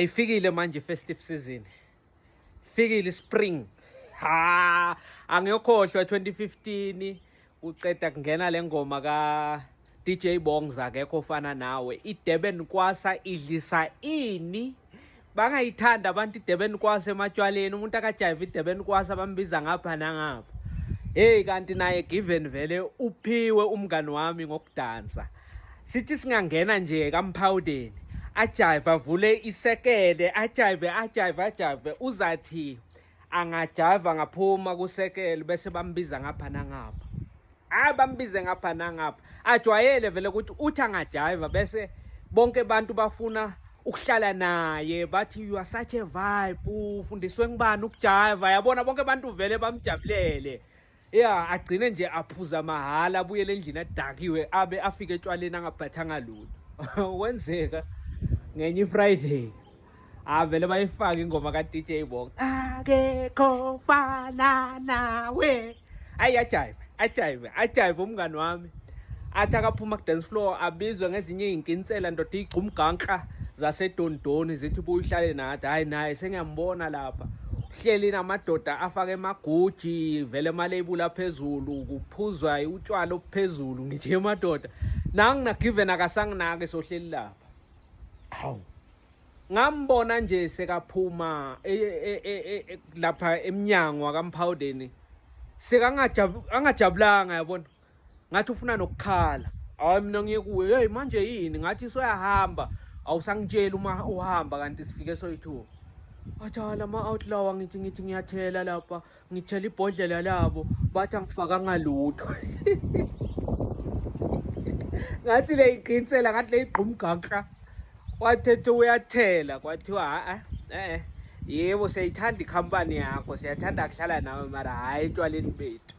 Ifikile manje festive season. Fikile spring. Angiyokhohlwa 2015 uceda kungena le ngoma ka DJ Bongs akekho ofana nawe. IDurban Kwasa idlisa ini. Bangayithanda abantu iDurban Kwasa ematshwaleni. Umuntu akajive iDurban Kwasa bambiza ngapha nangapha. Hey kanti naye given vele uphiwe umngani wami ngokudansa. Sithi singangena nje kaMphawudeni. Ajive avule isekele, ajive uzathi angajive ngaphuma kusekele bese bambiza ngapha nangapha. Bambize ngapha nangapha. Ajwayele vele ukuthi uthi angajive bese bonke abantu bafuna ukuhlala naye bathi you are such a vibe, ufundiswe ngibani ukujive. Yabona bonke abantu vele bamjabulele. Agcine nje aphuza mahala abuyele endlini adakiwe abe afike etshwaleni angaphathanga lutho. Kwenzeka ngenye Friday vele bayifaka ingoma ka DJ Bong akekho fana nawe. Ajive umngani wami athi akaphuma ku dance floor abizwe ngezinye izinkinsela ndoda igcumganka zasedondoni zithi buyihlale nathi. Hayi naye sengiyambona lapha hleli namadoda afake emaguji vele emalebula phezulu kuphuzwa utshwala ophezulu. Ngithi emadoda nangina given akasanginake sohleli lapha. Ngambona nje sekaphuma lapha eminyango akaMphawudeni angajabulanga yabona ngathi ufuna nokukhala. Mina ngiye kuwe hey manje yini ngathi soyahamba awusangitshela uma uhamba kanti sifike soyi2. Athala ama-outlaw ngithi ngiyathela lapha ngithela ibhodlela labo bathi angifakanga lutho. Ngathi le iqinisela ngathi le igqumganka wathethe uyathela kwathiwa yebo siyayithanda ikhampani yakho siyathanda kuhlala nawe mara hayi etshwaleni bethu.